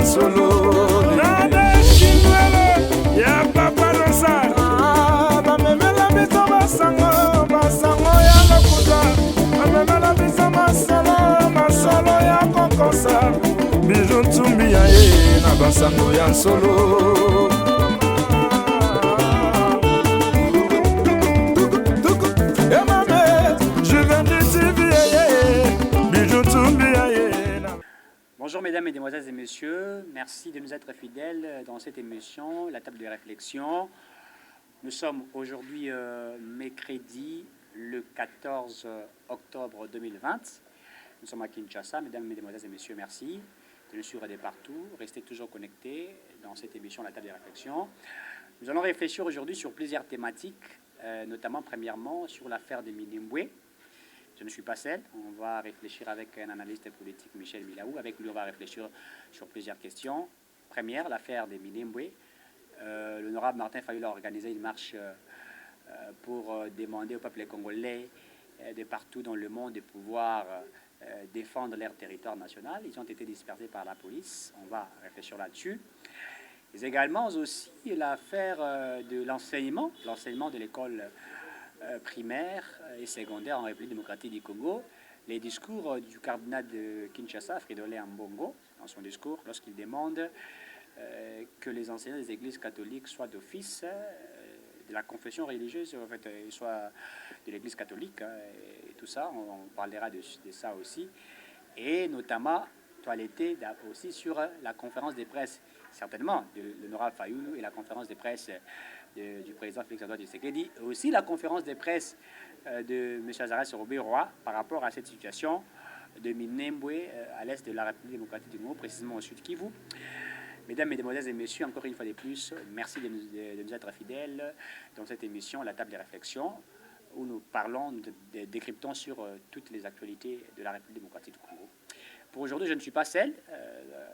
solo nade chingwele ya papa rosa bamemela biso basango ya lokuta bamemela biso masolo ya kokosa bijo ntumbi ya ye na basango ya solo. Bonjour mesdames, mesdemoiselles et messieurs, merci de nous être fidèles dans cette émission, la table de réflexion. Nous sommes aujourd'hui mercredi le 14 octobre 2020. Nous sommes à Kinshasa, mesdames, mesdemoiselles et messieurs, merci de nous suivre de partout. Restez toujours connectés dans cette émission, la table de réflexion. Nous allons réfléchir aujourd'hui sur plusieurs thématiques, notamment premièrement sur l'affaire de Minembwe. Je ne suis pas seul, on va réfléchir avec un analyste politique, Michel Milaou. Avec lui, on va réfléchir sur plusieurs questions. Première, l'affaire des Minembwe. L'honorable Martin Fayulu a organisé une marche pour demander au peuple congolais de partout dans le monde de pouvoir défendre leur territoire national. Ils ont été dispersés par la police, on va réfléchir là-dessus. Mais également aussi l'affaire de l'enseignement de l'école primaire et secondaire en République démocratique du Congo. Les discours du cardinal de Kinshasa, Fridolin Ambongo, dans son discours, lorsqu'il demande que les enseignants des églises catholiques soient d'office de la confession religieuse, en fait, soit de l'église catholique, et tout ça, on parlera de ça aussi, et notamment toiletter aussi sur la conférence de presse, certainement, de l'honorable Fayulu et la conférence de presse du président Félix-Antoine Tshisekedi, et aussi la conférence de presse de M. Azarès Robert-Roy par rapport à cette situation de Minembwe à l'est de la République démocratique du Congo, précisément au sud Kivu. Mesdames, mesdemoiselles et messieurs, encore une fois de plus, merci de nous être fidèles dans cette émission, la table de réflexion, où nous parlons, décryptons sur toutes les actualités de la République démocratique du Congo. Pour aujourd'hui, je ne suis pas seul.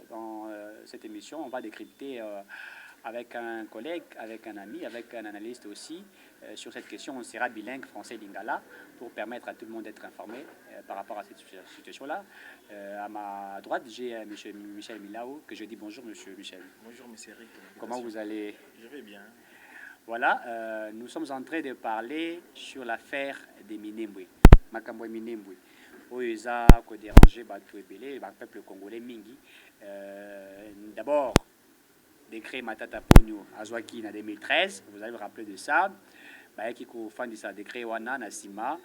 Dans cette émission, on va décrypter avec un collègue, avec un ami, avec un analyste aussi. Sur cette question, on sera bilingue français et lingala pour permettre à tout le monde d'être informé par rapport à cette situation-là. À ma droite, j'ai M. Michel Milaou, que je dis bonjour, M. Michel. Bonjour, M. Eric. Comment vous allez? Je vais bien. Voilà, nous sommes en train de parler sur l'affaire des Minembwe. Makambo Minembwe. Oyo eza ko déranger bato ebele ba peuple congolais mingi. D'abord décret Matata Ponyo azwaki na 2013, vous allez vous rappeler de ça. Ba qui ko fandisa décret wana na sima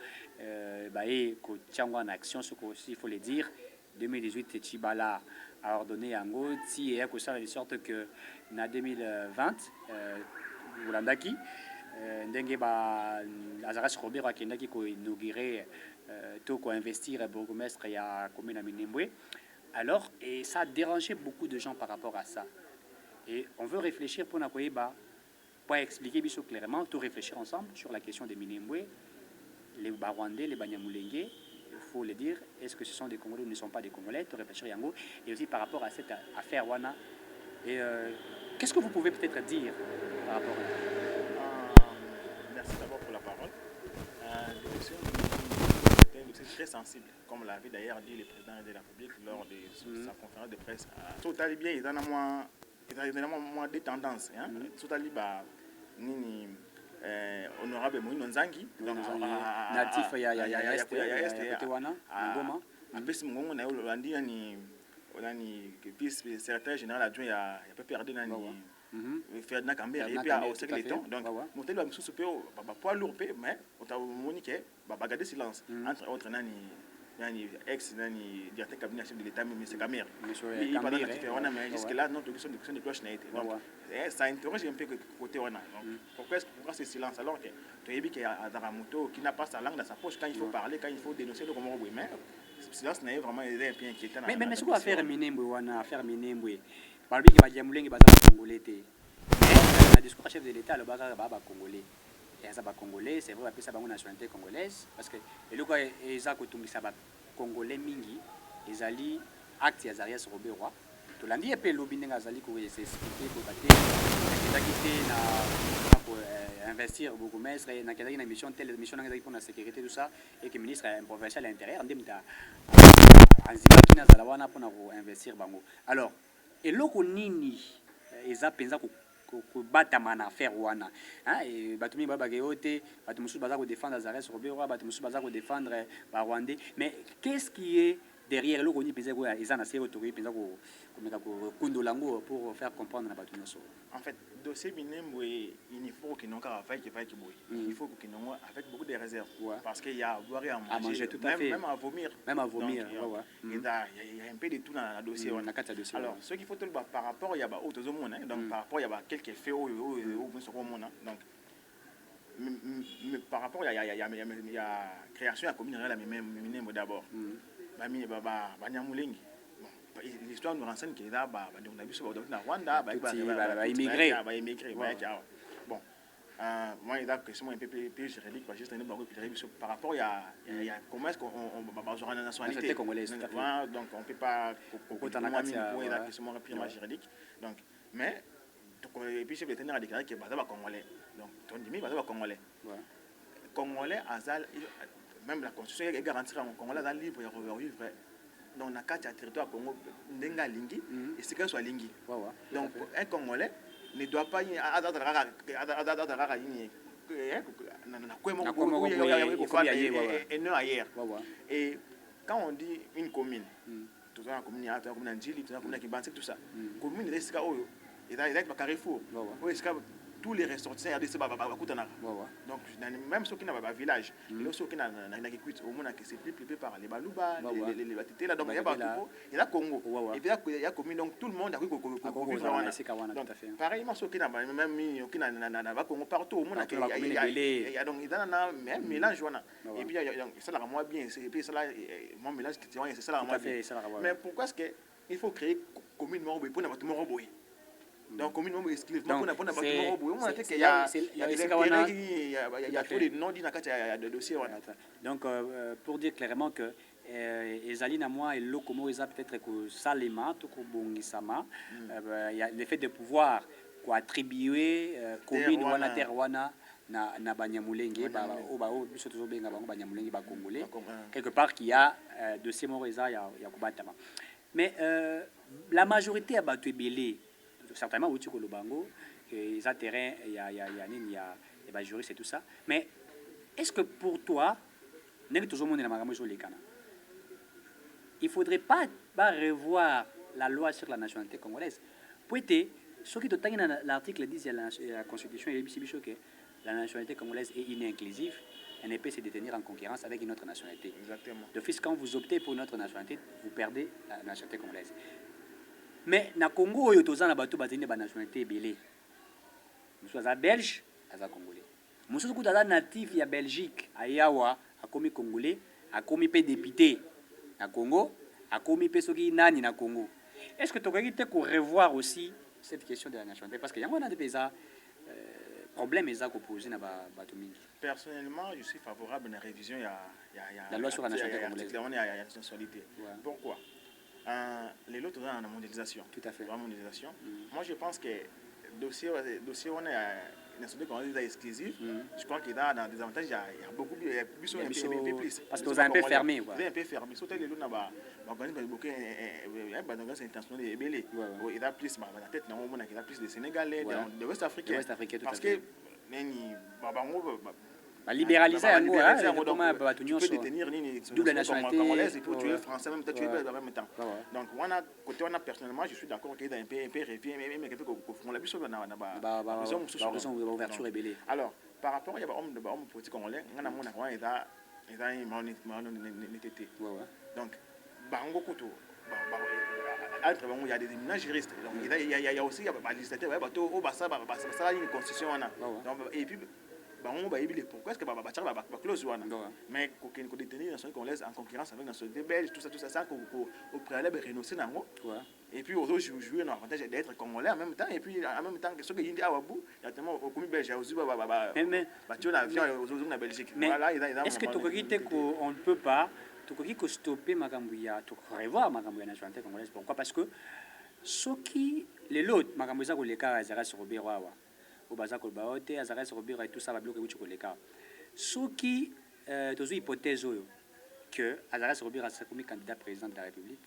ba ko tiangwa en action, ce qu'il faut le dire. 2018 Tchibala a ordonné yango ti et ko ça de sorte que na 2020 Wulandaki ndenge ba Azarès Robert akendaki ko inaugurer tout quoi investir bourgmestre et à commune à Minembwe. Alors, et ça a dérangé beaucoup de gens par rapport à ça. Et on veut réfléchir pour expliquer biso clairement, tout réfléchir ensemble sur la question des Minembwe, les Barwandais, les Banyamulenge. Il faut le dire, est-ce que ce sont des Congolais ou ne sont pas des Congolais, tout réfléchir yango. Et aussi par rapport à cette affaire Wana. Et qu'est-ce que vous pouvez peut-être dire par rapport à ça? Merci d'abord pour la parole. C'est très sensible, comme l'avait d'ailleurs dit le président de la République lors de sa conférence de presse. Total bien, il y a moins de tendances. Total nini honorable Moïno Nzangi, natif ya côté wana ngoma. Apesi ngongo na Holandi ni secrétaire général adjoint ya PPRD nani. Ferdinand Kambere et puis au second temps donc monter le sous poids lourd mais on t'a moniqué garder silence entre autres nani ex nani directeur cabinet chef de l'état mais c'est Kambere il parle de mais jusque là notre question de cloche n'a été donc ça interroge un peu côté on donc pourquoi ce silence alors que tu as dit qu'il y a Daramoto qui n'a pas sa langue dans sa poche quand il faut parler, quand il faut dénoncer le comment mais ce silence n'est vraiment un peu inquiétant. Mais ce qu'on va faire Minembwe wana affaire Minembwe Balbi qui va dire Moulengi baza congolais té. Le discours chef de l'État le baza ba congolais. Et ça ba congolais, c'est vrai ça ba nationalité congolaise parce que et le quoi eza ko tumbisa ba congolais mingi ezali acte ya Azarès Robert-Roy. To landi et pe lobi ndenga azali ko expliquer ko baté quitter na pour investir beaucoup mais na kenda na mission telle mission na pour la sécurité tout ça et que ministre provincial à l'intérieur ndemta anzima qui na zala wana pour investir bango. Alors eloko nini eza penza kobatama na affaire wana bato mingi babake yo te bato mosusu baza kodéfendre Azarès Robert bato mosusu baza kodéfendre barwandais mais qu'est-ce qui est derrière eloko nini penza eza na se oyo tokoki penza komeka kokundola yango pour faire comprendre na bato nyonso. En fait, dossier Binembo, il faut qu'il n'ait pas avec il faut qu'il n'ait avec beaucoup de réserves. Ouais. Parce qu'il y a à boire et à manger, tout à fait. Même à vomir. Même à vomir. Donc, il y a un peu de tout dans le dossier. Alors, ce qu'il faut tout par rapport, il y a autres hommes, donc par rapport, il y a quelques faits au monde. Donc, par rapport, il y a création à la commune réelle, mais d'abord. L'histoire nous renseigne qu'il y a des Rwanda, immigrés. Bon, moi, il y a une question un peu juridique, par rapport à comment est-ce qu'on va la nationalité congolaise. Donc, on ne peut pas il y a une question juridique. Donc, mais, et puis, je vais tenir à déclarer que c'est congolais. Donc, on dit que c'est congolais. Congolais, même la constitution est garantie en Congolais, libre et vivre. Donc, on a 4 territoires Congo, Ndenga Lingi, et c'est qu'un soit Lingi. Donc, un Congolais ne doit pas y ailleurs. Et quand on dit une commune, tout ça, commune, tout ça, commune, il y a un carrefour. Tous les ressortissants donc même ceux qui n'ont pas de village, ceux qui n'ont pas c'est plus peuplé par les Balouba, les Batité, donc il y a Congo, et puis il y a commune, donc tout le monde a cru que pareillement ceux qui n'ont pas même Congo partout au monde, il y a donc un mélange, et puis ça la rend bien, et puis ça là, mon mélange, c'est ça la rend bien. Mais pourquoi est-ce qu'il faut créer commune Moroboy pour n'avoir tout Moroboy? Donc, commune exclusivement pour n'avoir il y a trop de noms de dossiers. Donc, pour dire clairement que ezali na moi et lokomo eza peut-être que salema to ko bongisama il y a le fait de pouvoir attribuer commune wana terre wana na banyamulenge ba biso tozo benga bango banyamulenge ba congolais quelque part qui a dossier moko eza ya kubatama. Mais la majorité a battu belé certainement où tu le bango ils ont terrain il y a juristes et tout ça, mais est-ce que pour toi il faudrait pas revoir la loi sur la nationalité congolaise pour être ce qui est dans l'article 10 de la constitution et que la nationalité congolaise est inclusive, elle ne peut se détenir en concurrence avec une autre nationalité. Exactement. De fait, quand vous optez pour une autre nationalité, vous perdez la nationalité congolaise. Mais na Congo oyo toza na bato bazini ba nationalité belé. Musu aza belge, aza congolais. Musu kuta aza natif ya Belgique, ayawa akomi congolais, akomi pe député na Congo, akomi pe soki nani na Congo. Est-ce que tu peux revoir aussi cette question de la nationalité parce que y a un des problèmes eza ko poser na bato mingi. Personnellement, je suis favorable à la révision la loi sur la nationalité congolaise. Pourquoi? Les lots dans la mondialisation. Tout à fait. La mondialisation. Moi, je pense que dossier on est nationalité congolaise exclusive. Je crois qu'il y a des avantages. Il y a beaucoup plus. Parce que vous avez un peu fermé. Vous avez un peu fermé. Surtout les lots là-bas. C'est intentionnel et belé. Il y a plus la tête. Il y a plus de Sénégalais, de West Africains. Parce que libéraliser un mot, tu peux détenir double nationalité congolaise et puis tu es français même temps, tu es belge en même temps. Donc côté on a personnellement je suis d'accord qu'il y a un peu révié mais quelque chose qu'on la biso na ouverture ébélée. Alors par rapport il y a homme politique congolais on a mon roi il donc bango koto il y a des éminents juristes donc il y a aussi il y a des législateurs ça une constitution et puis pourquoi est-ce que close mais qu'on détenir dans son congolaise en concurrence avec la nationalité belge tout ça au préalable renoncer et puis aux autres jouer l'avantage d'être congolais en même temps et puis en même temps que ceux qui y a tellement au commun belge aussi aux Belgique. Mais est-ce que on ne peut pas stopper Makambuya to revoir Makambuya nationalité congolaise? Pourquoi? Parce que ceux qui les lots Makambuya ko les cas Azarès Robert au bazar kolbaote Azarès Robert et tout ça va bloquer où tu ko les cas ceux qui dans une hypothèse que Azarès Robert a comme candidat président de la République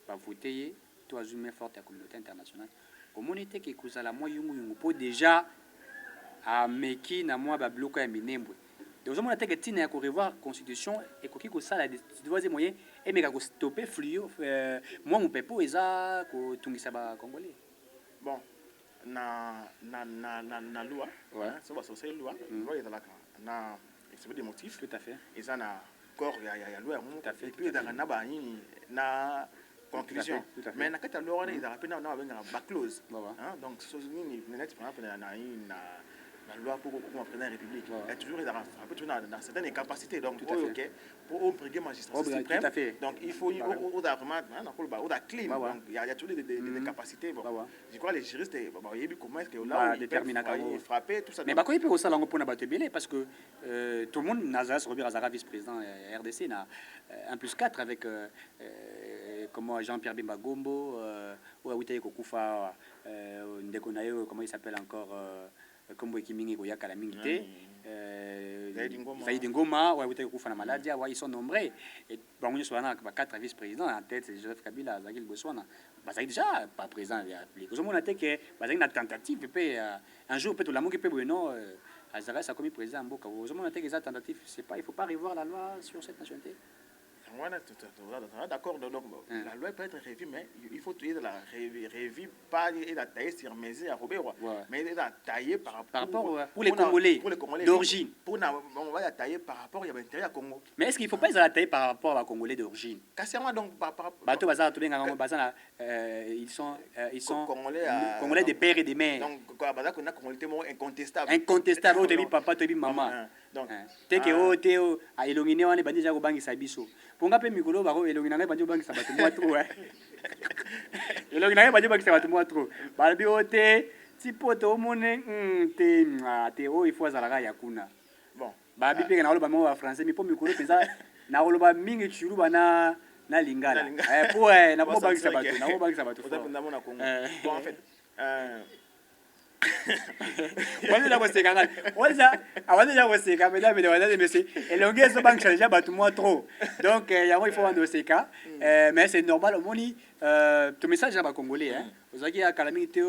va voter surtout à une forte la communauté internationale. Comment on était que kozala moi yungu pour déjà à meki na moi ba bloquer minembwe. Donc on a été que tina ko revoir constitution et ko ki ko sala de moyens et meka ko stopper flux moi mon pepo eza ko tungisa ba congolais. Bon na loi ça va c'est loi loi est là na c'est des motifs tout à fait et ça na corps il y a loi tout à fait et puis dans na ba na conclusion mais na kata loi il a rappelé na ba clause donc ce ni net par exemple na loi pour président de la République il y a toujours dans certaines capacités donc OK pour briguer magistrat suprême donc il faut au vraiment au clean donc il y a toujours des capacités bon je crois les juristes il comment est-ce que là déterminer frapper tout ça mais quoi il peut aussi langue pour na bato belé parce que tout le monde Nazareth Robert Azara vice-président RDC na 1+4 avec comment Jean-Pierre Bemba Gombo ou Awitaye Kokufa ndeko na yo comment il s'appelle encore comme Kimingi Goyaka la Mingité Zaïd Ngoma ou Awitaye Kokufa na maladie ils sont nombreux et bon nous sommes avec 4 vice-présidents en tête c'est Joseph Kabila Zagil Botswana bazaki déjà pas présent il applique aux monde que bazaki na tentative peut un jour peut tout l'amour qui peut bueno Azara ça comme président Mboka aux monde que ça tentative c'est pas il faut pas revoir la loi sur cette nationalité. D'accord, donc la loi peut être revue, mais il faut la revue, pas la tailler sur mesure à Robert, mais la tailler par rapport pour les Congolais d'origine. On va la tailler par rapport à l'intérêt à Congo. Mais est-ce qu'il ne faut pas la tailler par rapport aux Congolais d'origine? Cassez-moi donc par rapport. Ils sont Congolais des pères et des mères. Donc, on a Congolais incontestable. Incontestable, tu papa, tu maman. Donc, tu es à Elongine, on est bandit à Obangi Sabiso. Pour un peu Mikolo, Baro, Elongine, on est bandit à Obangi Sabato, moi trop. Elongine, on est bandit à Obangi Sabato, moi trop. Balbi, ote, Tipoto, Mone, Théo, il faut Zalaga Yakuna. Bon. Babi, puis, on a le français, mais pour Mikolo, na oloba mingi chulu bana na lingala pour na mo bangi sabato bon en fait messieurs elonge so bangi changer batu moi trop donc yango il faut vendre seka mais c'est normal au moni tout message à ba congolais ozaki ya calamité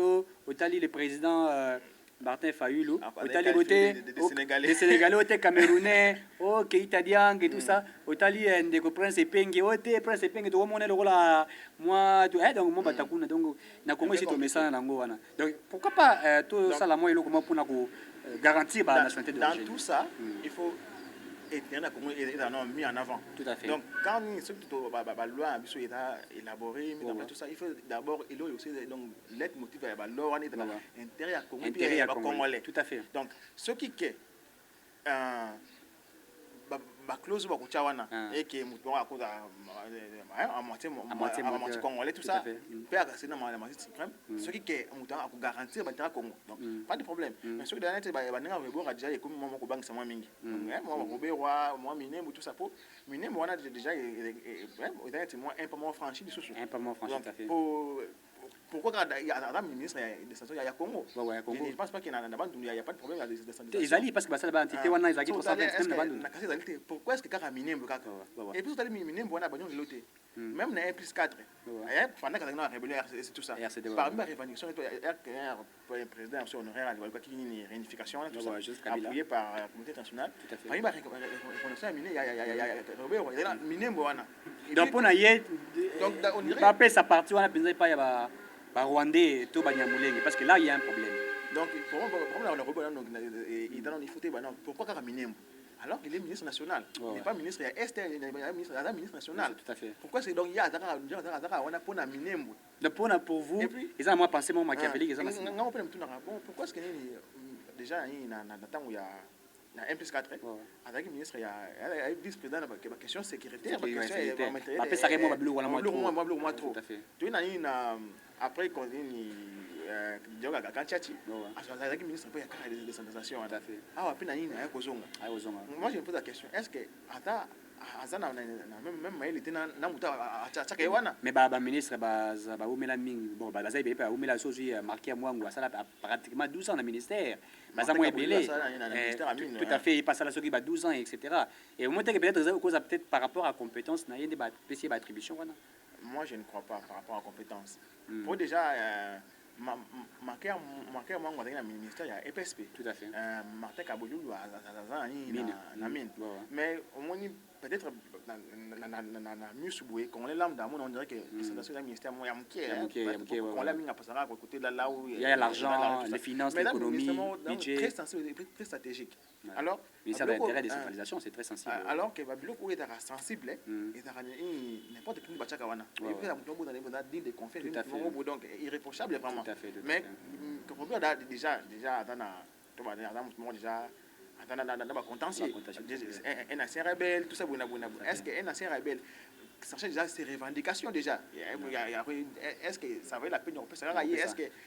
otali le président Martin Fayulu, Otali Boté, les Sénégalais, Oté Camerounais, Keita Diang et tout ça, Otali Ndeko Prince Epenge, Oté Prince Epenge, tout le monde est là, moi, donc moi Batakuna, donc na Congo ici tout message nango wana. Donc pourquoi pas tout ça la moi ilo comment pour na garantir la nationalité d'origine. Dans tout ça, il faut et il y en a mis en avant. Tout à fait. Donc, quand la loi a été élaborée, tout ça, il faut d'abord, il y a aussi l'aide motive à la loi, l'intérêt à Congolais. Tout à fait. Donc, ce qui est la clause et qui est à moitié congolais, tout ça, peut accéder dans la magistrature suprême, ce qui est garantir l'intérêt à Congo. Donc, pas de problème. Mais ce qui est déjà comme moi, tout ça pour Minembo, on a déjà un peu moins franchi du souci. Un peu moins franchi, tout à fait. Pourquoi il y a un ministre de santé il y a Congo? Je ne pense pas qu'il y a pas de problème de santé. Ils allaient parce que ça va entité on a Isaki 320 pourquoi est-ce que quand Minembo et puis Minembo on a bagnon loté même na 1+4 pendant que ça a rébellé c'est tout ça parmi les revendications pour le président honoraire à l'époque qui une réunification tout ça appuyé par la communauté internationale parmi les revendications il y a Minembo donc on a donc on dirait pas sa partie on a besoin pas il y a Rwandais tout Banyamulenge parce que là il y a un problème. Donc pourquoi quand Minembo alors il est ministre national, il n'est pas ministre externe, il est ministre national. Tout à fait. Pourquoi c'est donc il y a on a pour Minembo. Pour vous, ils ont moi pensé mon machiavélique pourquoi est-ce que déjà il y a il y a 1+4 avec le ministre il y a vice-président la question sécuritaire après ça remonte moi trop. Tu as après quand Dioga Kanchachi, avec le ministre il y a des décentralisation. Ah puis moi je me pose la question, est-ce que mais ministre marqué pratiquement 12 ans dans le ministère. Tout à fait, il passe à la 12 ans, etc. Et au moment peut-être par rapport à compétence, il y a des attributions. moi, je ne crois pas par rapport à compétences. Pour déjà, marquer moi, dans le ministère, il y a EPSP. Tout à fait. Martin Kaboulou, na mine. Mais au moins, peut-être, mieux suboué, quand on est l'âme d'amour, on dirait que c'est un ministère, moi, il y a on l'a mis à passer à côté de là où il y a l'argent, les finances, l'économie, le budget. Très sensible et très stratégique. Alors, mais ça a l'intérêt de décentralisation, c'est très sensible. Alors que Babyloko est sensible, n'importe qui va wana. Et puis, on a dit des conflits, donc irréprochable vraiment. Mais, déjà, dans contentieux, un ancien rebelle, tout ça, est-ce qu'un ancien rebelle, sachant déjà ses revendications déjà, est-ce que ça vaut la peine de repenser?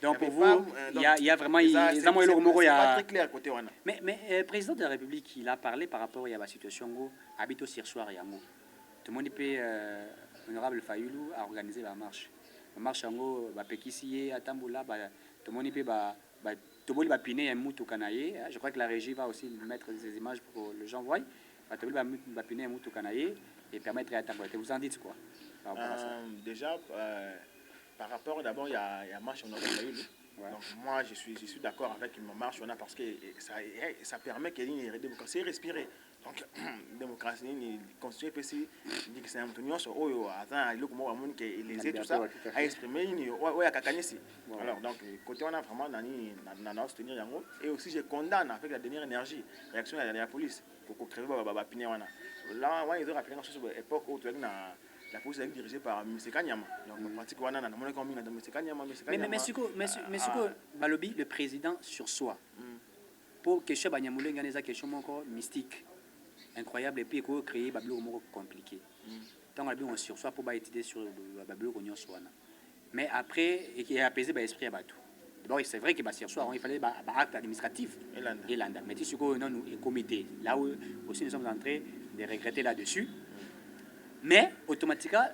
Donc pour vous, il y a vraiment... C'est pas très clair côté wana. Mais le président de la République, il a parlé par rapport à la situation habite sur soir et tout le monde peut, honorable Fayoulou, a organisé la marche. La marche en Pekissi, à Tamboula, tout le monde peut... Tout le monde va piner un moutou canaillé. Je crois que la régie va aussi mettre ces images pour que les gens voient. Tout le monde va piner un moutou canaillé et permettre à Tamboula. Vous en dites quoi? Déjà, par rapport d'abord, il y a marche honorable Fayoulou. Donc moi, je suis d'accord avec une marche parce que ça permet que la démocratie respire. Donc, la démocratie, la constitution, dit que c'est un peu sur les tout ça, à exprimer, alors, donc, côté on a vraiment dans soutenir Yango, et aussi je condamne avec la dernière énergie, la réaction de la police, pour créer la Pinéwana. Là, on a rappelé sur l'époque où la police est dirigée par M. Kanyama. Donc, pratiquement, on a M. Kanyama. Mais Balobi, le président sur soi, pour que Cheba Nyamoulenga ait une question encore mystique, incroyable, et puis créer Babylon compliqué. Donc, on sur soi pour étudier sur Babylon sur mais après, il a apaisé l'esprit à Batou. D'abord, c'est vrai que sur soi, il fallait un acte administratif. Et là, mais tu sais que nous, le comité, là où aussi nous sommes en train de regretter là-dessus. Mais automatiquement,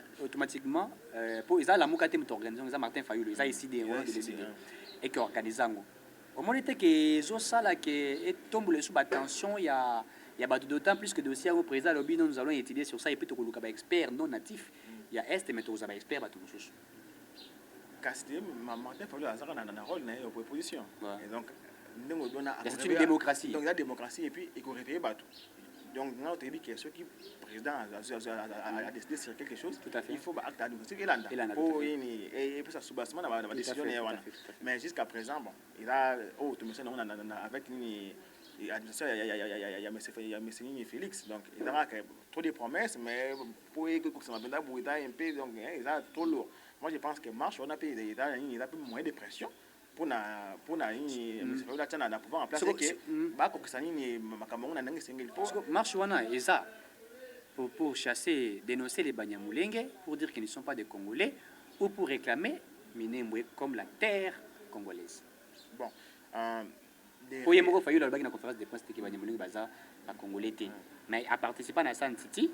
pour ils ont la moukate organisation, ils ont Martin Fayoulou, ils ont décidé de décider et qui organisent. Au moment où que ça là que tombe sous attention, il y a d'autant plus que dossier au président lobby, nous allons étudier sur ça et puis tu as expert non natif. Il y a est mais tu as expert bateau chose. Martin Fayoulou a un rôle dans proposition. Et donc c'est une démocratie. Donc la démocratie et puis il faut réveiller bateau. Donc, nous avons dit que ceux qui président a décidé sur quelque chose, il faut acte administratif et puis ça sous-bassement dans la décision. Mais jusqu'à présent, bon, il a avec il y a M. Félix, donc il a trop de promesses, mais pour que ça m'a un peu, donc il a trop lourd. Moi, je pense que marche, on a payé, il a plus moins de pression. Pour pouvoir en place marche pour chasser, dénoncer les Banyamulenge, pour dire qu'ils ne sont pas des Congolais, ou pour réclamer Minembwe comme la terre congolaise. Bon. Pour y avoir fallu la conférence de presse que Banyamulenge baza la Congolais. Mais à participer à San Titi,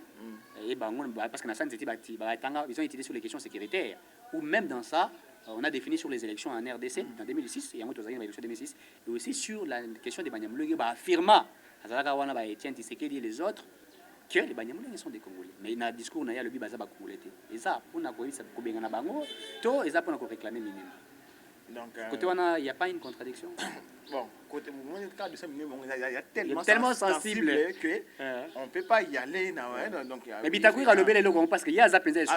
parce que San Titi, ils ont étudié sur les questions sécuritaires, ou même dans ça, on a défini sur les élections en RDC en 2006, et en 2006, et aussi sur la question des Banyamulenge, affirmant, Etienne Tshisekedi et les autres, que les Banyamulenge sont des Congolais. Mais dans le discours, il y a le Bibaza Congolais. Et ça, pour nous réclamer Minembwe. Donc, côté il n'y a pas une contradiction. Bon, côté il y a tellement sensible qu'on ne peut pas y aller. Mais Bitakoui a levé les logos parce qu'il y a ça pesé. Il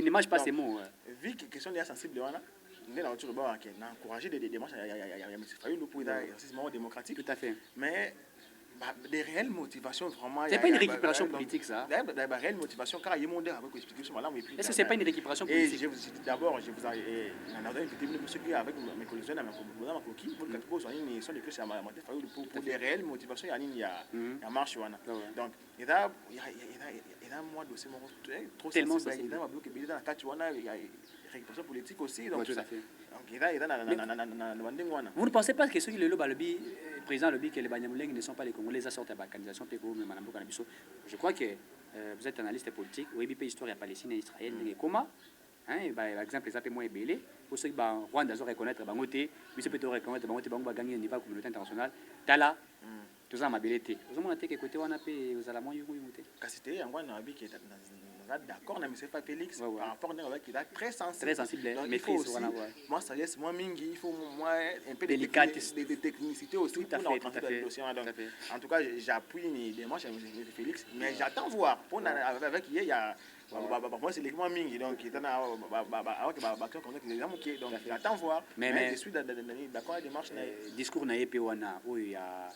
ne mange pas ces mots. Vu que la question est sensible, on a encouragé des démarches à M. Fayoulou pour l'exercice démocratique. Tout à fait. Mais des réelles motivations vraiment. C'est pas une récupération politique ça. Des réelles motivations car il y a monde avec l'explication madame. Est-ce que c'est pas une récupération politique? D'abord je vous ai invité monsieur qui avec mes collègues à ma coquille pour que vous soyez une sont des clés à Martin Fayoulou pour des réelles motivations il y a marche wana. Donc il y a moi dossier trop tellement sensible il y a bloqué dans la carte wana il y a récupération politique aussi donc tout à fait. Vous ne pensez pas que ceux qui le président le que les Banyamulenge ne sont pas les Congolais, ça sort de la organisation je crois que vous êtes analyste politique, oui, puis histoire Palestine et Israël, comment par exemple, les appels moins belés, pour ceux qui Rwanda doivent reconnaître, mais ceux qui peuvent reconnaître, ils vont gagner au niveau de la communauté internationale. Tala, tout ça m'a belé. Vous avez dit que côté on a payé aux Alamans, Casité, en Rwanda, d'accord, mais c'est pas Félix par rapport à qui est très sensible. Très sensible, donc il faut aussi, moi sagesse, moi mingi, il faut moi un peu de technicité aussi tout pour rentrer dans le dossier. Donc, en tout cas, j'appuie les démarches de Félix, mais j'attends voir. Pour avec il y a moi c'est l'équipement mingi, donc il y a donc j'attends voir. Mais je suis d'accord avec la démarche. Discours na yepe wana oya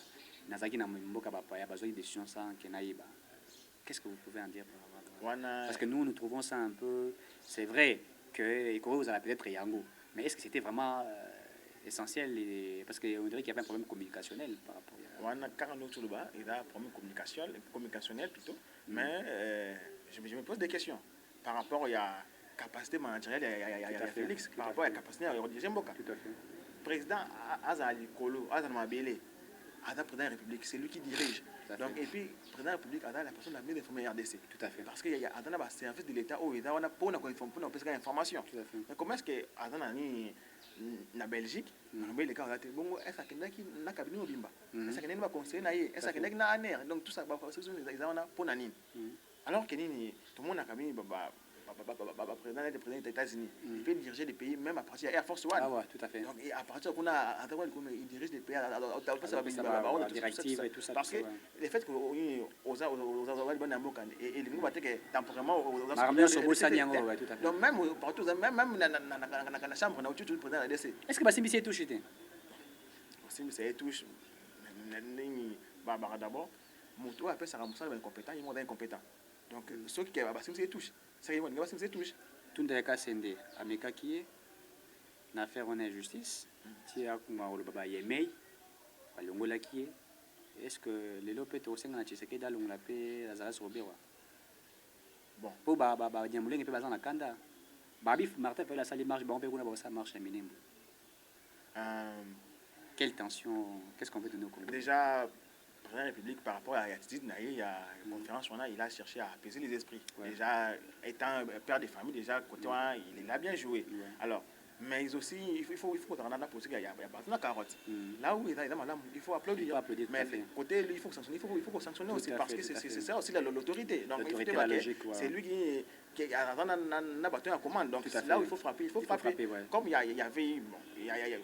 nazaki na mboka bapaya bazoi décision sans kenaïba. Qu'est-ce que vous pouvez en dire par rapport à... Parce que nous trouvons ça un peu... C'est vrai que vous avez peut-être Yango, mais est-ce que c'était vraiment essentiel parce qu'on dirait qu'il y avait un problème communicationnel par rapport à... Il y a un problème communicationnel plutôt, mais je me pose des questions par rapport à la capacité managériale de Félix, par rapport à la capacité de diriger Mboka. Tout à fait. Président Azali Kolo, Azali Mabele, Ada président de la République, c'est lui qui dirige. Donc, et puis, président de la République, Ada la personne la mieux informée RDC. Tout à fait. Parce qu'il y a un service de l'État où il y a une information. Tout à fait. Mais comment est-ce que Ada na Belgique, les cas bon, est-ce qu'il y a un cabinet au Bimba? Est-ce qu'il y a un conseiller? Est-ce qu'il y a un ANR? Donc, tout ça, ils ont un pour Nanine. Alors que tout le monde a cabinet. Président des États-Unis, il peut diriger des pays même à partir de Air Force One. Ah ouais, tout à fait. Donc, à partir qu'on a il dirige des pays à directive et tout ça. Parce que le fait qu'on a bonne amour et les mots que temporairement donc même partout même dans la chambre on a tout le président de la DC. Est-ce que Bassimbi s'est touché? Bassimbi s'est touché. D'abord, Moutou appelle ça incompétent, il est incompétent. Donc ceux qui Bassimbi s'est touché. C'est une question qui touche. Tout le cas, c'est Ameka qui est l'affaire en justice. Si le baba yemei, le qui est. Est-ce que les lopes au sein de la Tchéquie dans la paix, la Zara sur Béwa? Bon, pour Baba Diamouling et Pébazan à Kanda. Babi Martin fait la salle marche, on peut voir ça marche à Minembo. Quelle tension? Qu'est-ce qu'on veut donner au Congo? Déjà, de la République par rapport à l'attitude, il y a une conférence où il a cherché à apaiser les esprits. Ouais. Déjà, étant père de famille, déjà, côté il a bien joué. Ouais. Alors, mais aussi, il faut qu'on en a posé qu'il y a pas de carotte. Là où il faut applaudir. Mais côté lui, il faut sanctionner, il faut sanctionner aussi parce que c'est ça aussi l'autorité. Donc, c'est lui qui a battu la commande. Donc, là où il faut frapper, ouais. Comme il y avait,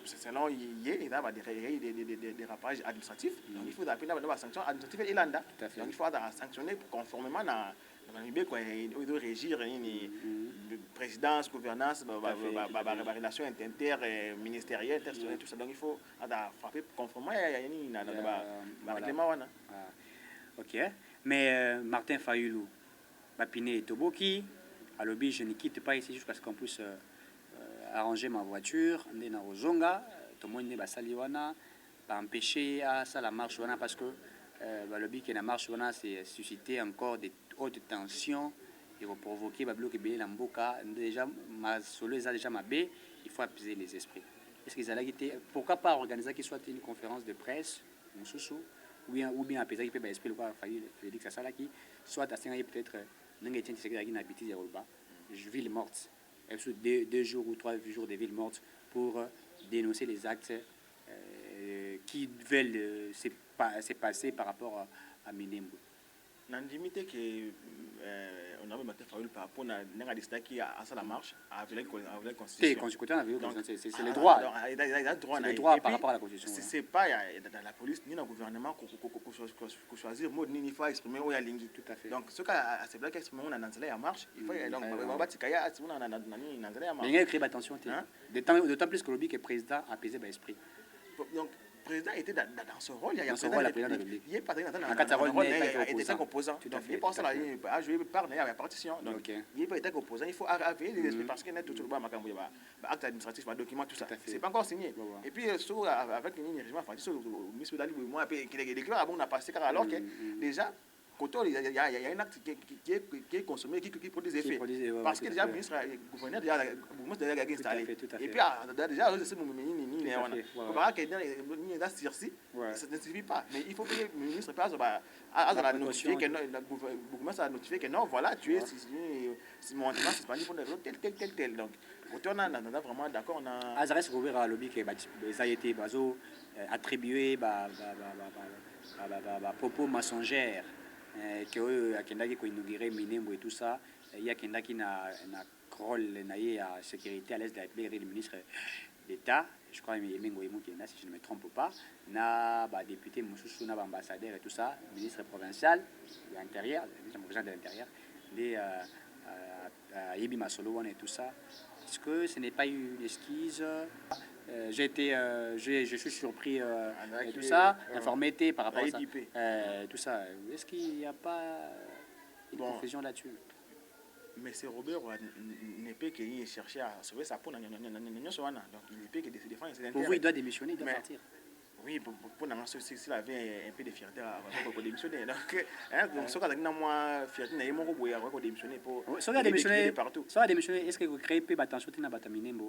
selon il y a des dérapages administratifs, donc il faut appeler la sanction administrative et l'ANDA. Donc, il faut sanctionner conformément à il doit régir une présidence, gouvernance, relations interministérielles, tout ça. Donc il faut frapper conformément à règlement. Ok. Mais Martin Fayoulou, Bapiné et Toboki, à l'objet, je ne quitte pas ici jusqu'à ce qu'on puisse arranger ma voiture, aller dans Rozonga, tout le monde n'est pas saliwana, pas empêcher à ça la marche parce que le but que la marche c'est susciter encore des hautes tensions et va provoquer va bloquer la mboka déjà ma solo déjà ma baie, il faut apaiser les esprits. Est-ce qu'ils allaient quitter? Pourquoi pas organiser qu'il soit une conférence de presse ou bien apaiser qui peut esprit quoi Félix Assala qui soit à peut-être n'engagé c'est qu'il a habité Yoruba ville morte et 2 jours ou 3 jours de ville morte pour dénoncer les actes qui veulent se passer par rapport à Minembo. Nandimité que on a Martin Fayoulou par rapport à n'engadista qui a ça la marche avec la constitution. C'est les droits. Il a le droit par rapport à la constitution. C'est pas dans la police ni dans le gouvernement qu'on choisir mode ni il faut exprimer où il y a ligne tout à fait. Donc ce cas c'est là qu'exprimer on a dans la marche, il faut donc on va tikaya si on a dans la marche. Il y a écrit attention d'autant plus que le but est président apaiser l'esprit. Donc le président était dans ce rôle, il y a un République. Il est pas dans le rôle, il était opposant. Donc il pense là, il a joué par la partition. Donc il n'est pas été opposant, il faut appuyer les esprits parce qu'il y a tout le monde acte administratif, document, tout ça. C'est pas encore signé. Et puis avec une régime, le ministre Dali, moi, on a passé alors que déjà il y a un acte qui est consommé, qui produit des effets. Parce que déjà, le ministre, le gouverneur, déjà installé. Et puis, déjà, c'est mon ministre. On va que ça ne suffit pas. Mais il faut que le ministre passe à notifier que le gouverneur a notifié que non, voilà, tu es mon entraînement suspendu pour tel. Donc, on a vraiment d'accord. Azares Robert a lobby que ça a été attribué propos mensongers. Que Akendaki ko inauguré Minembo et tout ça il y a quelqu'un qui a un rôle à sécurité à l'est de la République, le ministre d'État, je crois que si je ne me trompe pas, na député Moussoussou, na ambassadeur et tout ça, ministre provincial de l'Intérieur, ministre provincial de l'Intérieur, Yebi Masolo et tout ça. Est-ce que ce n'est pas une esquisse? Je suis surpris et tout ça, informé par rapport à ça. Tout ça. Est-ce qu'il n'y a pas une confusion là-dessus? Mais c'est Robert n'est pas qu'il cherchait à sauver sa peau. Donc il n'est pas que de se défendre. Pour vous, il doit démissionner, il doit partir. Oui, pour nous, s'il avait un peu de fierté à démissionner. Donc, ce qu'on a dit, moi, fierté, il y a mon robot à démissionner pour partout. Ça va démissionner. Est-ce que vous créez peu d'attention à Batamine?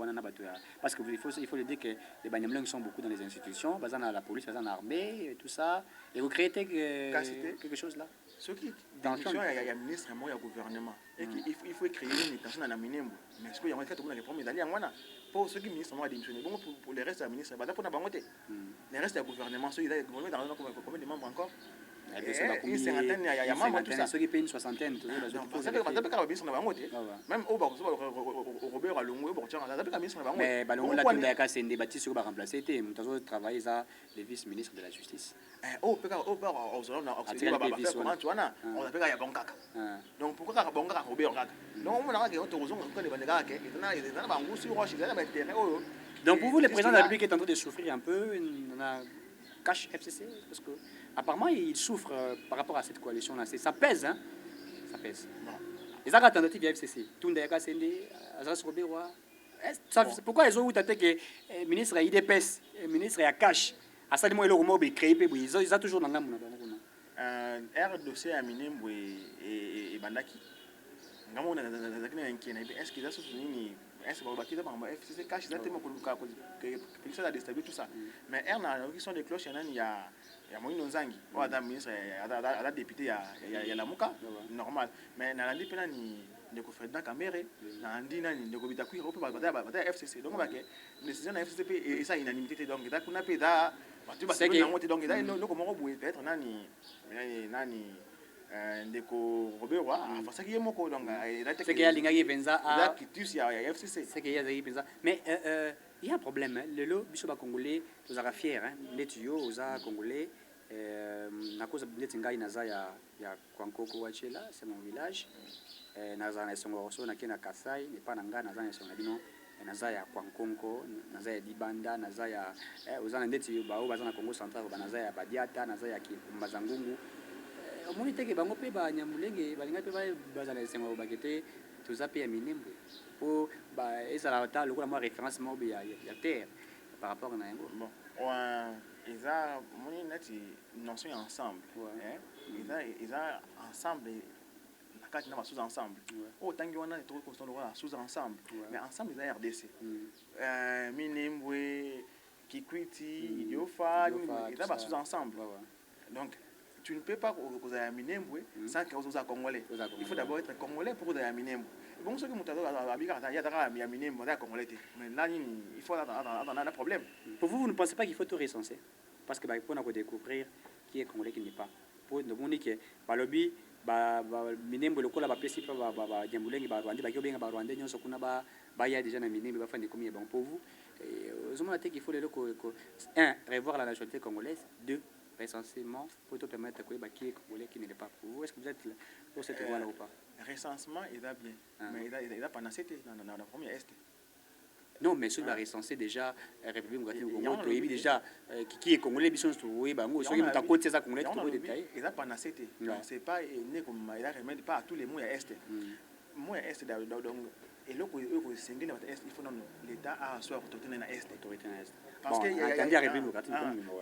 Parce qu'il faut le dire que les Banyamlings sont beaucoup dans les institutions, dans la police, dans l'armée, tout ça. Et vous créez quelque chose là? Ce qui démission, il y a un ministre, il y a un gouvernement. Il faut créer une intention dans la minembo. Mais ce qu'il y a un fait, il faut d'aller en pour ceux qui ministres ont démissionné. Bon, pour les restes des ministres, pour la banque. Les restes du gouvernement, ceux qui ont combien de membres encore? Une cinquantaine, il y a membres tout ça. Ceux qui payent une soixantaine. Ça peut pas ministre dans la banque. Même au Robert à Longo, ça peut pas ministre dans la banque. Mais Balongo là, tout le c'est des bâtisses qui vont remplacer. Nous avons travaillé ça, les vice-ministres de la justice. On appelle à Bankaka. Donc pourquoi Bankaka Robert Kaka? Donc on a donc pour vous, le président de la République est en train de souffrir un peu, cache FCC, parce que apparemment il souffre par rapport à cette coalition-là. Ça pèse, hein? Ça pèse. Les actes alternatifs via FCC, tout le monde pourquoi ils ont eu que le ministre a IDPS, le ministre a cash, à ça, ils ont créé, ils ont toujours dans la R dossier à Minembo et Bandaki. Est-ce qu'ils ont soutenu? Est-ce que cash ça a déstabilisé tout ça? Mais R qui sont des cloches, il y a Moïno Nzangi, le ministre, la députée, il y a la Mouka, normal. Mais dans la dépendance, il y a Frédéric Caméré, il y a des Gobitakou, il y a FCC. Donc, la décision de la FCC et ça, unanimité. Donc, il y a des c'est que donc il y a comment peut-être nani ndeko Robert wa ça qui est moko donc c'est qu'il y a l'ingagi penza à qui tu a FCC c'est qu'il y a l'ingagi penza mais il y a un problème le lot biso congolais vous êtes fiers hein les tuyaux aux congolais na cause de ngai naza ya Kwankoko wachela c'est mon village naza na songo so na kina Kasai ni pa nanga naza na songa bino naza ya Kwankonko naza ya Dibanda naza ya uzana ndeti bao bazana Congo Central naza ya Badiata naza ya Kimbazangungu omoni teke bango pe ba Nyamulenge balinga pe bazana sengo bakete toza pe ya Minembwe po ba ezala ta lokola mo référence mo ya terre par rapport na yango bon ils a moni neti notion ensemble ils a ensemble quand on a sous ensemble autant qu'on a trop constant sous ensemble mais ensemble ils ont RDC Minembwe Kikwiti Idiofa ils ont sous ensemble donc tu ne peux pas causer à Minembwe sans que aux Congolais il faut d'abord être Congolais pour causer à Minembwe bon ce que mon tado a bien il y a Minembwe à Congolais mais là il faut attendre un problème pour vous ne pensez pas qu'il faut tout recenser parce que pour nous découvrir qui est Congolais qui n'est pas pour nous montrer que balobi Minembwe lokola ba pesi pa ba Nyamulenge ba Rwanda ba kyobenga ba Rwanda nyonso kuna ba ya déjà na Minembwe ba fandi komi bon pour vous aux hommes qu'il faut les un revoir la nationalité congolaise, deux recensement pour te permettre que qui est congolais qui ne l'est pas pour vous. Est-ce que vous êtes pour cette voie là ou pas? Recensement il va bien mais il a pas nationalité dans la première est. Non, mais ceux qui ont recensé déjà République démocratique déjà qui est congolais, ils sont oui, bango, ceux qui ont côté ça congolais, tout détaillé. Il a pas nationalité. C'est pas né comme il a remettre pas à tous les mots est. Moi est donc et là que single il faut l'état a soit autorité dans est. Parce que il y a République démocratique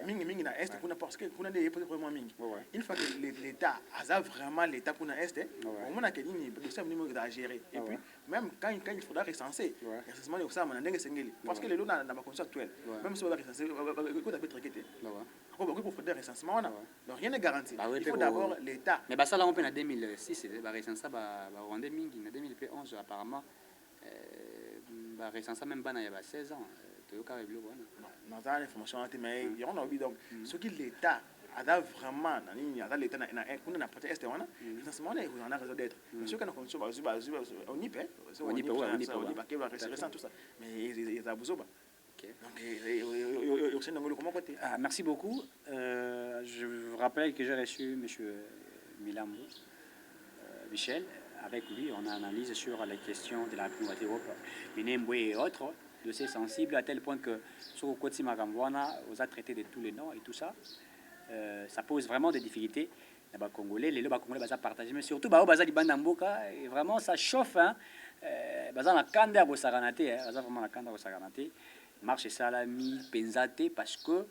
mingi na est kuna parce que kuna des vraiment mingi. Une fois que l'état a vraiment l'état kuna est, au moins que ni dossier minimum à gérer et puis même quand il faudra recenser recensement de ça man ndenge single parce que les lots na ma condition actuelle même si on va recenser écoute un peu traqué. Pour faire des recensements donc rien n'est garanti. Il faut d'abord l'état. Mais ça là on peut en 2006 ba recenser ba Rwanda mingi en 2011 apparemment ba recenser même bana ya 16 ans. Non, dans l'information mais il y en a donc ce qui l'état ada vraiment nani ada l'état na kuna na partie est wana financement na on a raison d'être monsieur kana condition on y paie on y paie va récent tout ça mais ils a besoin donc merci beaucoup. Je vous rappelle que j'ai reçu monsieur Milambo Michel. Avec lui, on a analysé sur les questions de la communauté européenne, Minembwe et autres, dossiers sensibles à tel point que sur Kotsi Magambwana, on a traité de tous les noms et tout ça. Ça pose vraiment des difficultés. Les Congolais, les Congolais, ils partagent, mais surtout, ils ont Bandamboka, et vraiment, ça chauffe. Ils ont la Kanda au Saranate, ils ont vraiment la Kanda au Saranate. Marche Salami, Penzate, parce que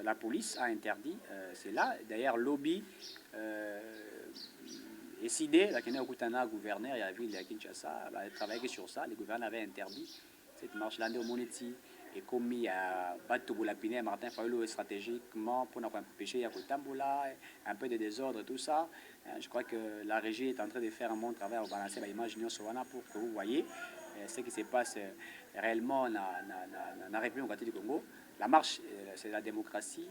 la police a interdit. C'est là, d'ailleurs, lobby. Décidé, la Kenya Okutana, gouverneur, il y a la ville de Kinshasa, a travaillé sur ça. Le gouverneur avait interdit cette marche-là au Moneti et commis à Batoboulapine, Martin Fayolo stratégiquement pour empêcher Yakotamboula, un peu de désordre et tout ça. Je crois que la régie est en train de faire un bon travail à balancer l'image de Sowana pour que vous voyez ce qui se passe réellement dans la République du Congo. La marche, c'est la démocratie.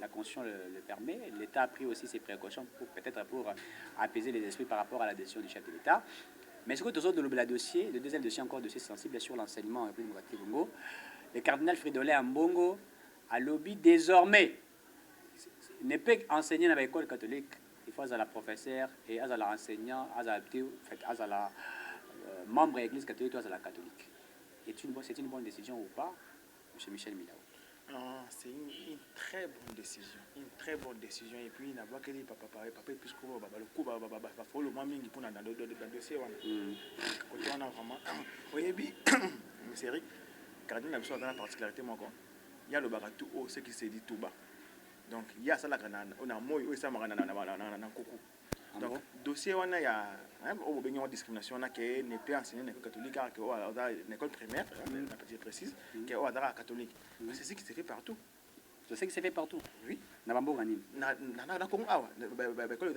La Constitution le permet. L'État a pris aussi ses précautions peut-être pour apaiser les esprits par rapport à la décision du chef de l'État. Mais ce que tous autres, le dossier, le deuxième dossier encore dossier sensible sur l'enseignement en République démocratique du Congo, le cardinal Fridolin Ambongo a lobby désormais ne peut enseigner dans l'école catholique. Il faut à la professeur et à l'enseignant, à la membre de l'Église catholique, à la catholique. C'est une bonne décision ou pas, M. Michel Milao? C'est une très bonne décision. Une très bonne décision. Et puis, il n'a pas que les papa, puisque le coup, il faut le moins mingi pour dans le dossier. Côté on a vraiment. Oui, puis, c'est vrai, Cardinal a besoin de la particularité. Il y a le baratou, ce qui s'est dit tout bas. Donc, il y a ça là, on a moi, ça m'a coucou. Donc, dossier, on a, il y a une discrimination, on a qui n'est pas enseigné dans l'école catholique, dans l'école primaire, la petite précise, qui est au Hadara catholique. C'est ce qui se fait partout. C'est ce qui se fait partout. Oui. Nabambo Ganim. Na Congo, l'école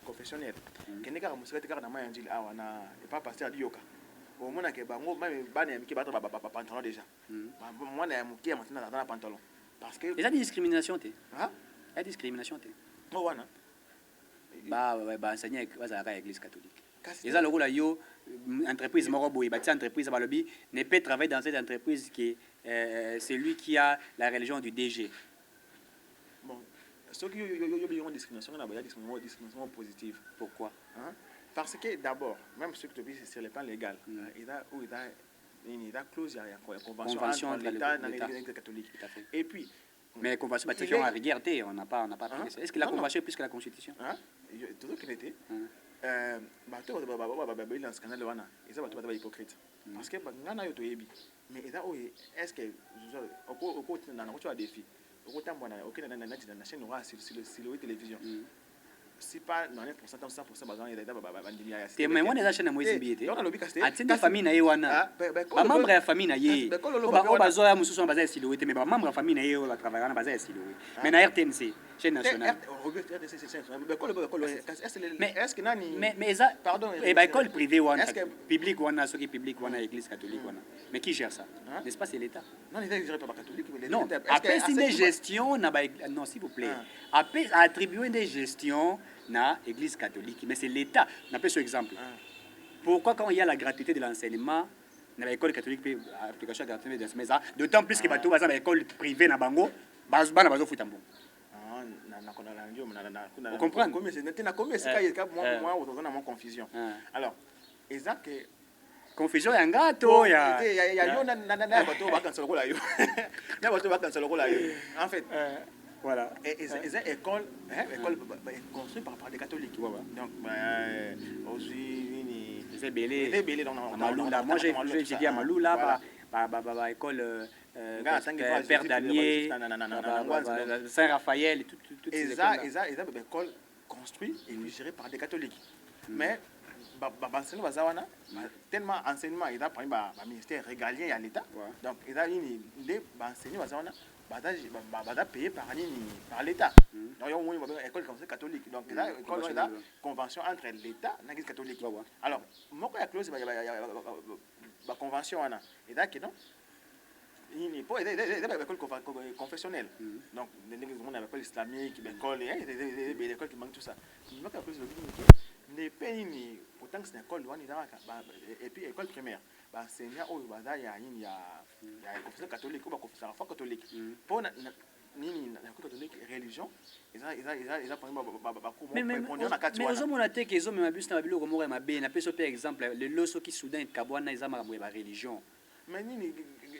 confessionnelle. Qui n'est pas musicale, car na mayanjil, na pas pasteur d'Ioka. Au moment que bango, même bané qui bat pantalon déjà. Moi, na mukia maintenant dans la pantalon. Parce que. Il y a des discriminations, tu. Hein? Il y a des discriminations, tu. Oh, voilà. Enseigner à l'église catholique. Et ça, le rôle yo entreprise Morobo, entreprise Balobi ne peut travailler dans cette entreprise qui est celui qui a la religion du DG. Bon, ce qui y a une discrimination, il y a une discrimination positive. Pourquoi? Parce que d'abord, même ce que tu dis, c'est sur le plan légal. Il y a une clause, il y a une convention entre l'État et l'Église catholique. Et puis. Mais la convention, on a regardé, on n'a pas pris. Est-ce que la convention est plus que la Constitution? Toujours qu'il était. Il un scandale là, ils sont hypocrites. Parce que mais est-ce que au côté d'un défi, au côté d'un chaîne noire sur la télévision. Si pas 90% 100% bazan il est mais moi les chaînes moi zimbité atende famille na yewana ba membre ya famille na ye ba bazoya mususu bazay silhouette mais ba membre ya famille na ye ba travailler na bazay silhouette mais na RTNC chaîne nationale mais est-ce que nani mais ça pardon et ba école privée wana public wana ceux qui public wana église catholique wana mais qui gère ça n'est-ce pas c'est l'État non l'État ne gère pas catholique non après c'est des gestions na ba non s'il vous plaît après attribuer des gestions na église catholique mais c'est l'État on appelle ce exemple pourquoi quand il y a la gratuité de l'enseignement dans l'école catholique application gratuite de l'enseignement d'autant plus que bato baza na école privée na bango bana bazo futa mbongo vous comprenez confusion alors exact que confusion ya ngato ya yo na bato bakansa lokola yo na bato bakansa lokola yo en fait voilà. Et école construite par des catholiques. Donc, aussi, c'est belé dans Maloula. Moi, j'ai dit à Maloula, école Père Daniel, Saint-Raphaël, toutes ces écoles. Ils école construite et gérée par des catholiques. Mais, tellement enseignement, il y a un ministère régalien à l'État. Donc, il y a une idée d'enseignement. Payé par l'État. Donc, il y a une école catholique. Donc, il y a une convention entre l'État et l'Église catholique. Alors, moi, il y a une clause, la convention, il y a non pour l'école confessionnelle. Donc, on a l'école islamique, l'école qui manque tout ça. Ne paye ni autant que c'est une école et puis école primaire. C'est il y a confession catholique ou confession catholique. Pour l'école catholique religion, ils ont mais nous sommes athées qu'ils ont même abusé dans la Bible comme on m'a bien. Par exemple, le loso qui soudain et Kabouana ils ont ma religion.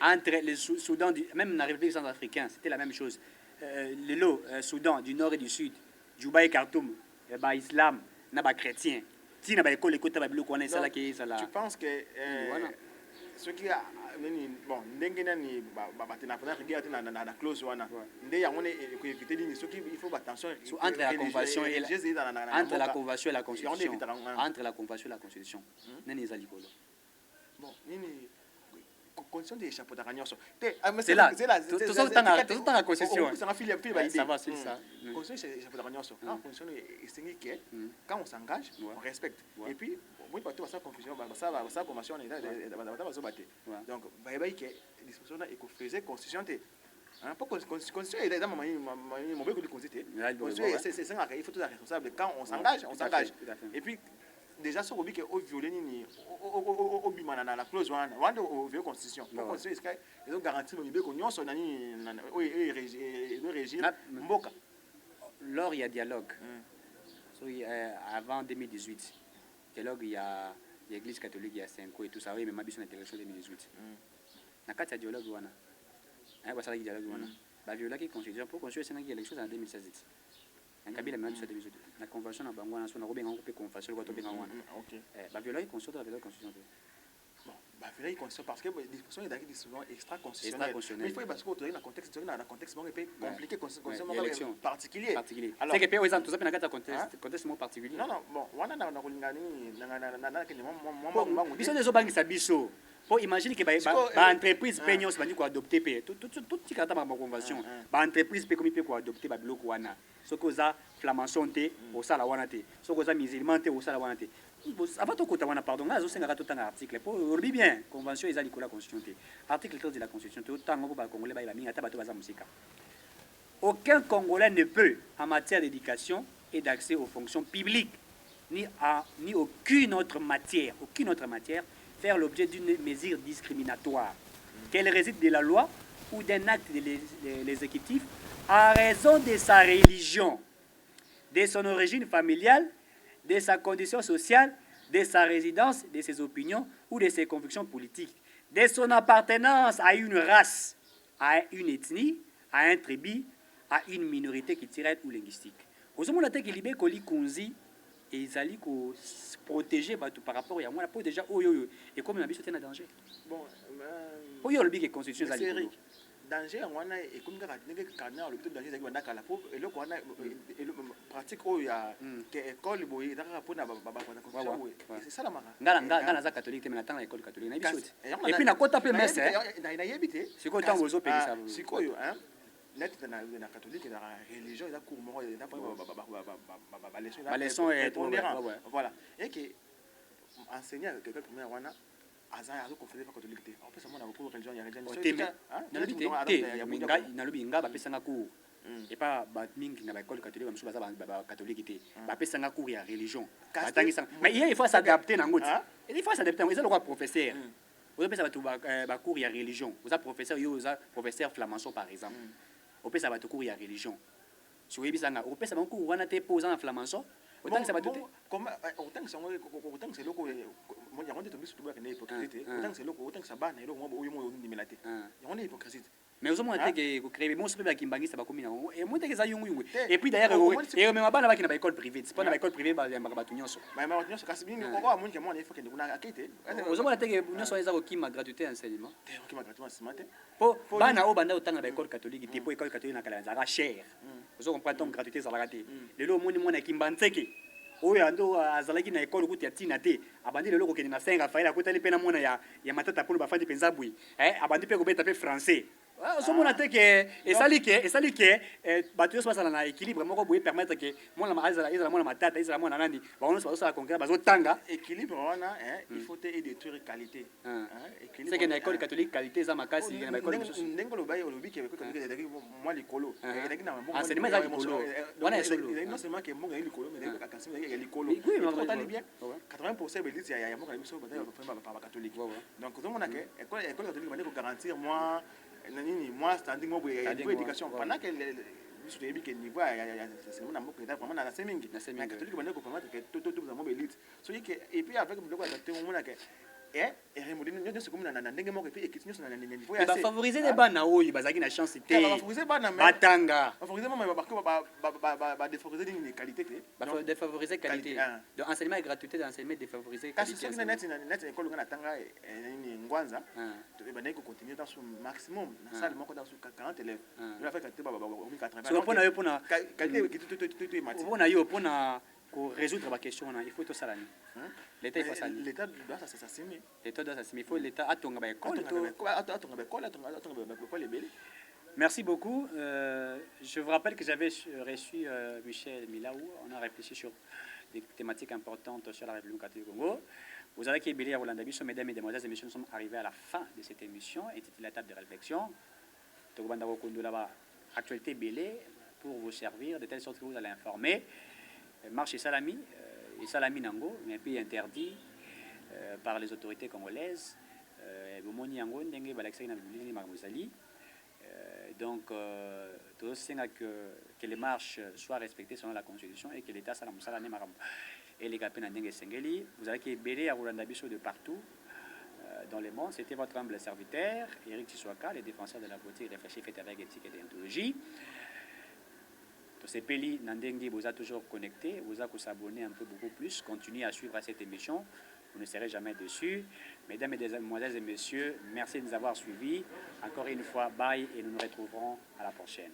Entre le Soudan, même dans la République centrafricaine, c'était la même chose. Le Soudan du nord et du sud, Djouba et Khartoum, islam, n'a chrétien. Si n'a pas école, écoute la Bible qu'on est là qui est ça là. Tu penses que ce qui a bon, ndengena regarder na clause wana. Ndé ya on est éviter ni ce qui il faut attention entre la convention et la convention et la constitution. Entre la convention et la constitution. Nani za likolo. Bon, nini condition de échapper à rien. C'est là. Tout dans la concession. Ça va, c'est ça. Condition de échapper à rien. Condition est que quand on s'engage, on respecte. Et puis, on peut pas ça confusion, ça convention donc, que disposition est que faisait constitution. Pour constitution est dans mon béco de constituer. C'est ça, il faut tout être responsable. Quand on s'engage, on s'engage. Et puis, déjà sur le au violer ni au bimana la clause wanda au vieux constitution la constitution est que ils ont garanti le béco nyonso nani le régime mboka lors il y a dialogue avant 2018 dialogue il y a l'église catholique il y a 5 ans et tout ça oui mais ma biso intégration 2018 na kati ya dialogue wana ba sala dialogue wana ba violer qui constitution pour construire c'est élection en 2016 un Kabila même sur 2018 la convention na bango na so na robenga ko pe convention ko to benga wana OK ba violer constitution de la constitution bon ba violer constitution parce que disposition est d'acquis souvent extra constitutionnel mais il faut parce que autour dans contexte bon peu compliqué constitution particulier alors c'est que pe exemple tout ça na kata contexte mo particulier non bon wana na kolingani na ke mo biso dezo bangisa biso pour imaginer que ba entreprise peños bandi ko adopter pe tout tikata ba convention ba entreprise pe comme pe ko adopter ba biloko wana soko za flamançon te au sala wana te soko za musulman te au sala wana te avant to kota wana pardon ngazo senga to tanga article pour obi bien convention ezali ko la constitution te article 13 de la constitution te tango ko ba congolais ba minga ta bato baza musika aucun congolais ne peut en matière d'éducation et d'accès aux fonctions publiques ni aucune autre matière faire l'objet d'une mesure discriminatoire qu'elle réside de la loi ou d'un acte de l'exécutif en raison de sa religion, de son origine familiale, de sa condition sociale, de sa résidence, de ses opinions ou de ses convictions politiques, de son appartenance à une race, à une ethnie, à un tribu, à une minorité culturelle ou linguistique. Aux hommes qui libèrent Koli Konzi et ils allaient protéger par rapport à moi pour déjà et comme on a vu c'était un danger. Bon, pour y le constitution danger wana et comme ka ndenge kana le danger za banda kala po et le kwana pratique o ya que école boy da ka pona ba c'est ça la mara ngala za catholique mais na école catholique na biso et puis na kota pe messe na yebite siko tango zo peli ça siko yo hein net na catholique na religion da cours moro da ba leçon est voilà et que enseigner quelque première wana azaya zo conférer pas catholique en plus moi na cours religion ya na lobi nga ba pesanga cours et pas ba mingi na ba école catholique ba msuba ba catholique te ba pesanga cours ya religion batangisa mais il faut s'adapter na ngoti il faut s'adapter c'est le quoi professeur vous pesa ba cours ya religion vous a professeur yo za professeur flamançon par exemple vous pesa ba cours ya religion si vous bisanga vous pesa ba cours wana te posant en flamançon autant que ça va tout comme autant que c'est loko moi ya on tomber sur tout ba hypocrisie autant que c'est loko autant que ça bana loko moi yo ndimilate ya on hypocrisie mais aux hommes que créer mon super kimbangisa ba komina et moi que ça yungu et puis d'ailleurs et même bana ba ki na ba école privée c'est pas na école privée ba ba nyonso mais nyonso kasi bini ko ba munke moi il faut que nduna akite aux hommes que nyonso eza ko kima gratuité enseignement kima gratuité enseignement po bana o banda otanga ba école catholique te po école catholique na kala za cher vous comprenez donc gratuité ça la te lelo moni mona kimbantseke oyo ando azalaki na école kuti ya tina te abandi lelo ko kende na Saint Raphaël akutali pena mona ya matata polo bafandi penza bui abandi pe ko beta pe français ozomona te ke esali ke bato nyonso basala na équilibre moko boye permettre ke mwana ezala mwana matata ezala mwana nani bango nyonso bazosala conquête bazotanga équilibre wana il faut te détruire qualité c'est que na école catholique qualité eza makasi na école mosusu ndenge olobi ke école catholique ezalaki mwa likolo ezalaki na enseignement eza likolo wana esolo non seulement ke mbongo ezali likolo mais enseignement ezalaki ya likolo otali bien 80% belisi ya mboka na biso bakatholique donc ozomona ke école catholique bandi kogarantir mwa nini moi standing mo boye éducation pendant que biso toyebi ke niveau ya enseignement na mboka eza vraiment na se mingi na catholique bandi kopermettre ke to za mo belite so yike et puis avec biloko ya catholique omona ke remodeli nyonso komona na ndenge moko epi ekiti nyonso na niveau ya bafavorize ne bana oyo bazalaki na chance te batanga bafavorize mama badéfavorize nini qualité te défavoriser qualité donc enseignement et gratuité d'enseignement défavoriser qualité kasi soki neti école nga natanga nini ngwanza bandaki kocontinue dans son maximum na salle moko dans 40 élèves yo afai qualité 80 mpona yo mpona qualité mati mpona yo mpona résoudre ma question il faut tout ça là l'état il faut ça l'état doit s'assassiner l'état doit s'assassiner il faut l'état atonga ba école école. Merci beaucoup. Je vous rappelle que j'avais reçu Michel Milaou. On a réfléchi sur des thématiques importantes sur la République catholique du Congo. Vous avez qui à Rolanda Bisso, mesdames et demoiselles et messieurs, nous sommes arrivés à la fin de cette émission intitulée La table de réflexion. Actualité Bélé pour vous servir de telle sorte que vous allez informer. Marche et Salami Nango, mais puis interdit par les autorités congolaises. Bomoni Yango, Ndenge Balaxay Nabili Marmouzali. Donc, que les marches soient respectées selon la Constitution et que l'État Salam Maram et les Gapena Ndenge Sengeli. Vous avez qui Bélé à Rolanda Bisso de partout dans le monde. C'était votre humble serviteur, Eric Tiswaka, le défenseur de la beauté, réfléchi, fait avec éthique et déontologie. Peli Nandengi vous a toujours connecté, vous a s'abonner un peu beaucoup plus, continuez à suivre cette émission, vous ne serez jamais déçus. Mesdames et mesdemoiselles et messieurs, merci de nous avoir suivis. Encore une fois, bye et nous nous retrouverons à la prochaine.